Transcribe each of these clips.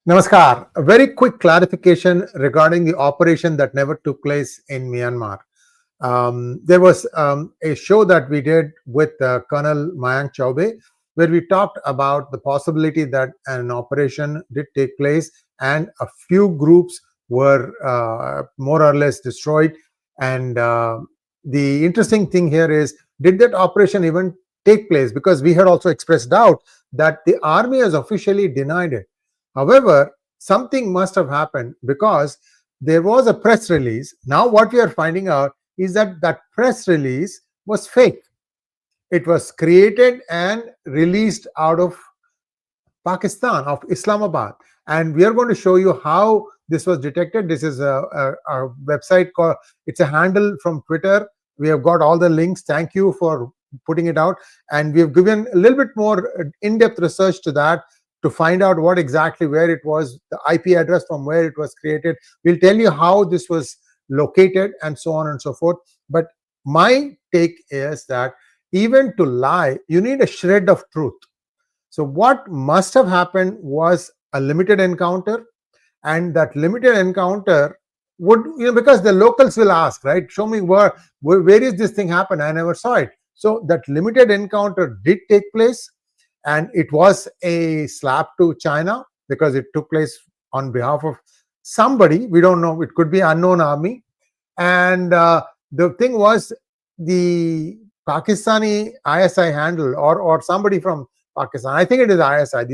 Namaskar. A very quick clarification regarding the operation that never took place in Myanmar. There was a show that we did with Colonel Mayank Chaubey, where we talked about the possibility that an operation did take place and a few groups were more or less destroyed. And the interesting thing here is, did that operation even take place? Because we had also expressed doubt that the army has officially denied it. However, something must have happened because there was a press release. Now what we are finding out is that that press release was fake. It was created and released out of Pakistan, of Islamabad. And we are going to show you how this was detected. This is a website called, it's a handle from Twitter. We have got all the links. Thank you for putting it out. And we have given a little bit more in-depth research to that, to find out what exactly where it was, the IP address from where it was created. We'll tell you how this was located and so on and so forth. But my take is that even to lie, you need a shred of truth. So what must have happened was a limited encounter, and that limited encounter would, because the locals will ask, right? Show me where is this thing happen? I never saw it. So that limited encounter did take place. And it was a slap to China because it took place on behalf of somebody. We don't know. It could be unknown army. And the thing was, the Pakistani ISI handle or somebody from Pakistan, I think it is ISI.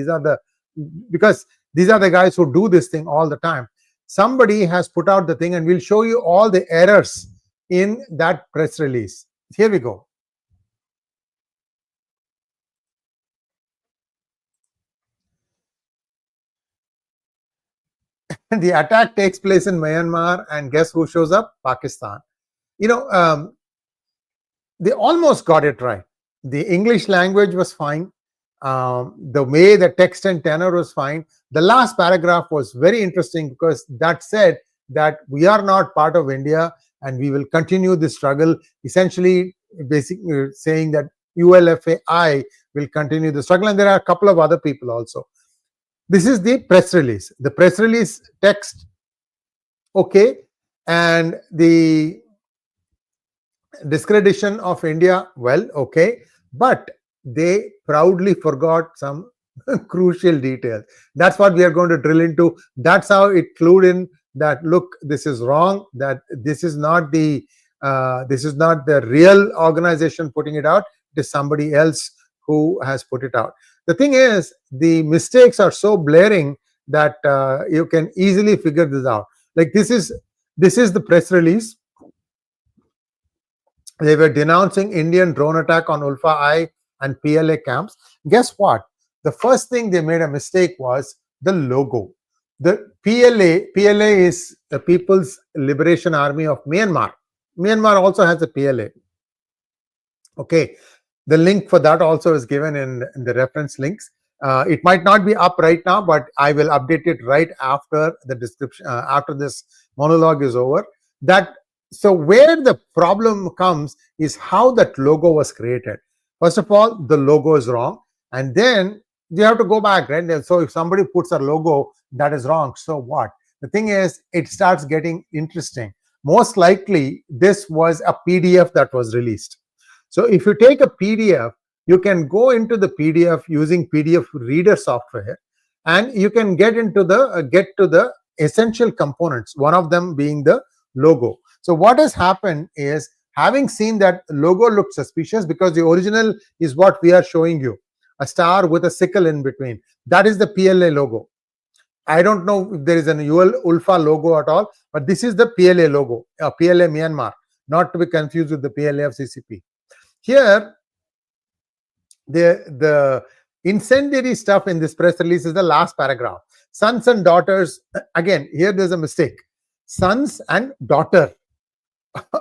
Because these are the guys who do this thing all the time. Somebody has put out the thing, and we'll show you all the errors in that press release. Here we go. The attack takes place in Myanmar, and guess who shows up? Pakistan. They almost got it right. The English language was fine. The way the text and tenor was fine. The last paragraph was very interesting because that said that we are not part of India and we will continue the struggle. Essentially, basically saying that ULFAI will continue the struggle, and there are a couple of other people also. This is the press release. The press release text, okay, and the discreditation of India, well, okay, but they proudly forgot some crucial details. That's what we are going to drill into. That's how it clued in that, look, this is wrong, that this is not the real organization putting it out. It is somebody else who has put it out. The thing is, the mistakes are so blaring that you can easily figure this out. Like this is the press release. They were denouncing Indian drone attack on 𝗤𝗡𝗏 and PLA camps. Guess what? The first thing they made a mistake was the logo. The PLA is the People's Liberation Army of Myanmar. Myanmar also has a PLA. Okay. The link for that also is given in the reference links. It might not be up right now, but I will update it right after the description, after this monologue is over. So where the problem comes is how that logo was created. First of all, the logo is wrong, and then you have to go back, right? So if somebody puts a logo that is wrong, so what? The thing is, it starts getting interesting. Most likely, this was a PDF that was released. So if you take a PDF, you can go into the PDF using PDF reader software, and you can get to the essential components, one of them being the logo. So what has happened is, having seen that logo looked suspicious, because the original is what we are showing you, a star with a sickle in between. That is the PLA logo. I don't know if there is an ULFA logo at all, but this is the PLA logo, PLA Myanmar, not to be confused with the PLA of CCP. Here, the incendiary stuff in this press release is the last paragraph. Sons and daughters, again, here there's a mistake. Sons and daughter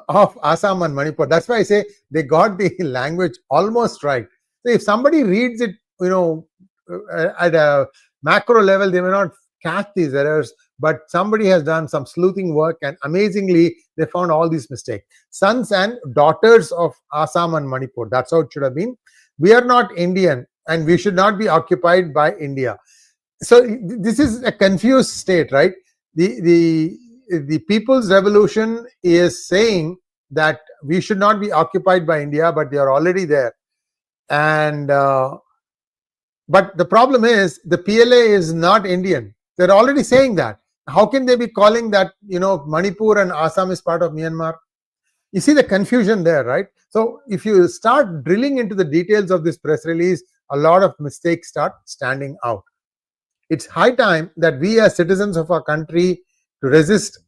of Assam and Manipur. That's why I say they got the language almost right. So if somebody reads it, at a macro level, they may not catch these errors, but somebody has done some sleuthing work, and amazingly, they found all these mistakes. Sons and daughters of Assam and Manipur. That's how it should have been. We are not Indian, and we should not be occupied by India. So this is a confused state, right? The People's Revolution is saying that we should not be occupied by India, but they are already there. And but the problem is the PLA is not Indian. They're already saying that. How can they be calling that, Manipur and Assam is part of Myanmar? You see the confusion there, right? So if you start drilling into the details of this press release, a lot of mistakes start standing out. It's high time that we as citizens of our country to resist.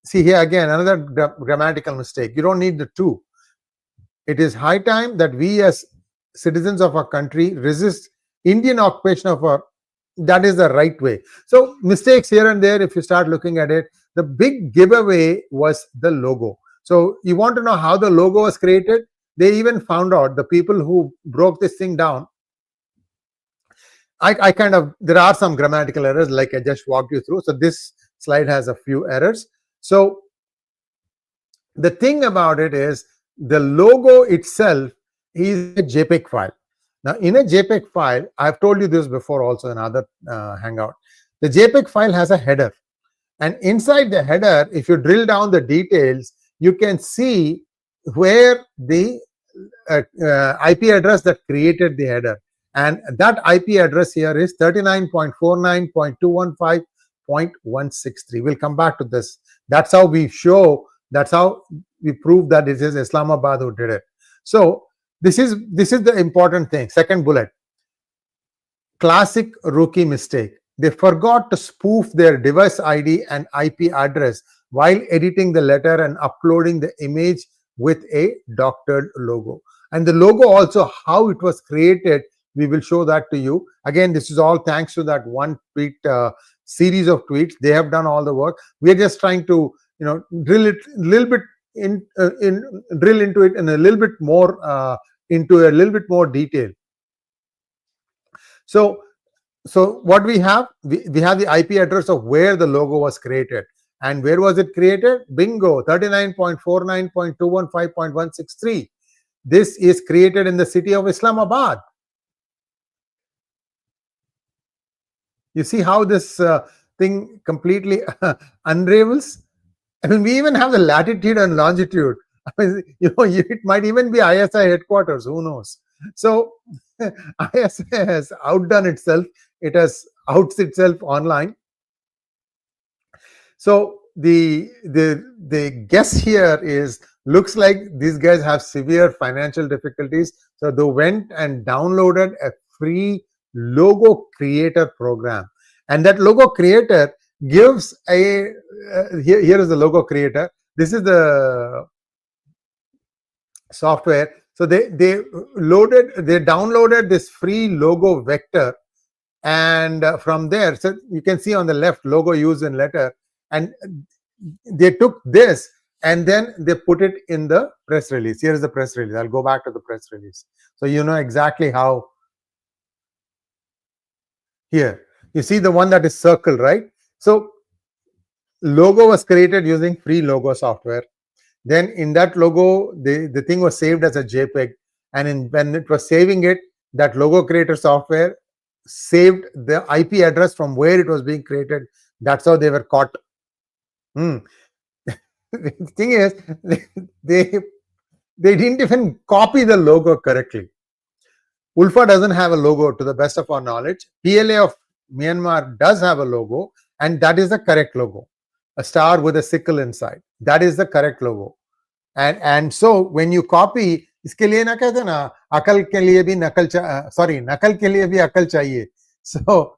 See here again, another grammatical mistake. You don't need the to. It is high time that we as citizens of our country resist Indian occupation of our. That is the right way. So mistakes here and there, if you start looking at it, the big giveaway was the logo. So you want to know how the logo was created? They even found out, the people who broke this thing down. There are some grammatical errors like I just walked you through. So this slide has a few errors. So the thing about it is the logo itself is a JPEG file. Now in a JPEG file, I've told you this before also in other Hangout. The JPEG file has a header. And inside the header, if you drill down the details, you can see where the IP address that created the header. And that IP address here is 39.49.215.163. We'll come back to this. That's how we show, that's how we prove that it is Islamabad who did it. So this is the important thing. Second bullet. Classic rookie mistake. They forgot to spoof their device ID and IP address while editing the letter and uploading the image with a doctored logo. And the logo also, how it was created, we will show that to you. Again, this is all thanks to that one tweet, series of tweets. They have done all the work. We are just trying to, drill it a little bit drill into it in a little bit more, into a little bit more detail. So what we have, we have the IP address of where the logo was created. And where was it created? Bingo, 39.49.215.163. This is created in the city of Islamabad. You see how this thing completely unravels? I mean, we even have the latitude and longitude. I mean, it might even be ISI headquarters. Who knows? So ISI has outdone itself. It has outs itself online. So the guess here is, looks like these guys have severe financial difficulties. So they went and downloaded a free logo creator program, and that logo creator gives a here is the logo creator. This is the software. So they downloaded this free logo vector, and from there, so you can see on the left, logo used in letter, and they took this and then they put it in the press release. Here is the press release. I'll go back to the press release, so you know exactly how. Here you see the one that is circled, right? So logo was created using free logo software. Then in that logo, the thing was saved as a JPEG, and when it was saving it, that logo creator software saved the IP address from where it was being created. That's how they were caught. The thing is, they didn't even copy the logo correctly. ULFA doesn't have a logo to the best of our knowledge. PLA of Myanmar does have a logo, and that is the correct logo. A star with a sickle inside. That is the correct logo. And so when you copy, इसके लिए ना कहते ना, अकल के लिए भी नकल नकल के लिए भी अकल चाहिए. So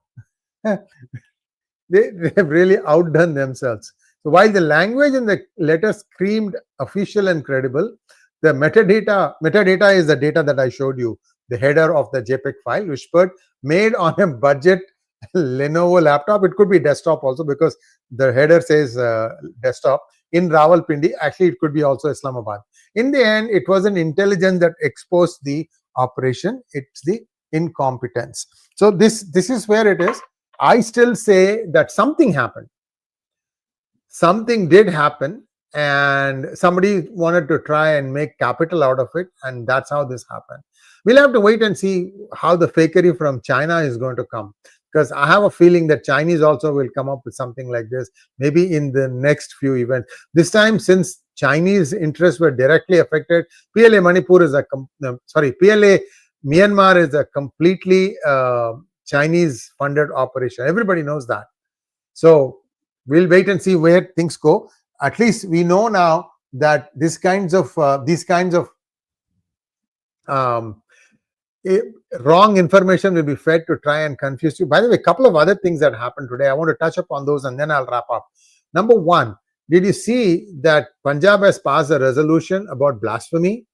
they have really outdone themselves. So while the language and the letter screamed official and credible, the metadata is the data that I showed you, the header of the JPEG file, which was made on a budget Lenovo laptop. It could be desktop also, because the header says desktop. In Rawalpindi, actually it could be also Islamabad. In the end, it wasn't intelligence that exposed the operation, it's the incompetence. So this is where it is. I still say that something happened. Something did happen, and somebody wanted to try and make capital out of it, and that's how this happened. We'll have to wait and see how the fakery from China is going to come. because I have a feeling that Chinese also will come up with something like this, maybe in the next few events. This time, since Chinese interests were directly affected, PLA Manipur is PLA Myanmar is a completely Chinese funded operation. Everybody knows that. So we'll wait and see where things go. At least we know now that these kinds of wrong information will be fed to try and confuse you. By the way, a couple of other things that happened today, I want to touch upon those and then I'll wrap up. Number one, did you see that Punjab has passed a resolution about blasphemy,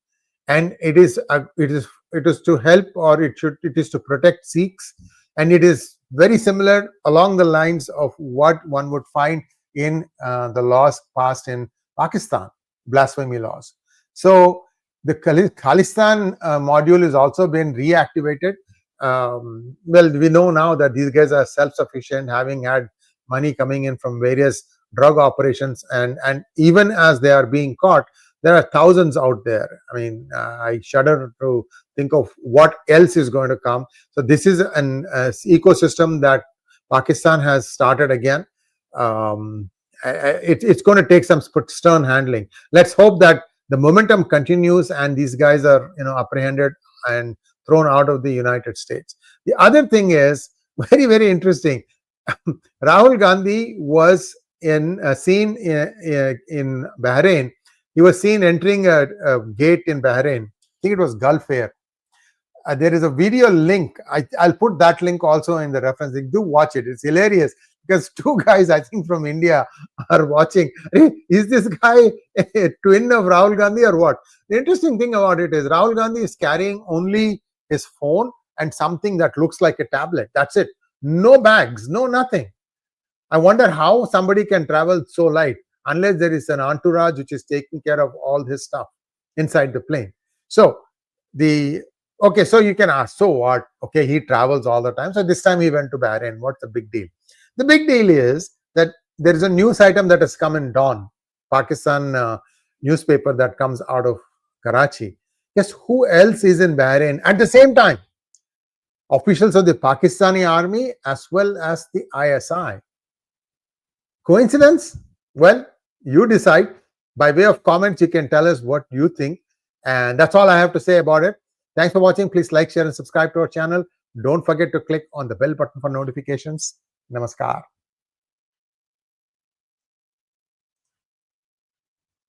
and it is to help, or it is to protect Sikhs, and it is very similar along the lines of what one would find in the laws passed in Pakistan, blasphemy laws. So the Khalistan module has also been reactivated. Well, we know now that these guys are self-sufficient, having had money coming in from various drug operations, and even as they are being caught, there are thousands out there. I mean, I shudder to think of what else is going to come. So this is an ecosystem that Pakistan has started again. It's going to take some stern handling. Let's hope that the momentum continues and these guys are, apprehended and thrown out of the United States. The other thing is very, very interesting. Rahul Gandhi was seen in Bahrain. He was seen entering a gate in Bahrain. I think it was Gulf Air. There is a video link. I'll put that link also in the reference link. Do watch it. It's hilarious because two guys, I think from India, are watching. Is this guy a twin of Rahul Gandhi or what? The interesting thing about it is Rahul Gandhi is carrying only his phone and something that looks like a tablet. That's it. No bags, no nothing. I wonder how somebody can travel so light unless there is an entourage which is taking care of all his stuff inside the plane. So so you can ask, so what? Okay, he travels all the time. So this time he went to Bahrain. What's the big deal? The big deal is that there is a news item that has come in Dawn, Pakistan newspaper that comes out of Karachi. Guess who else is in Bahrain at the same time? Officials of the Pakistani army as well as the ISI. Coincidence? Well, you decide. By way of comments, you can tell us what you think. And that's all I have to say about it. Thanks for watching. Please like, share, and subscribe to our channel. Don't forget to click on the bell button for notifications. Namaskar.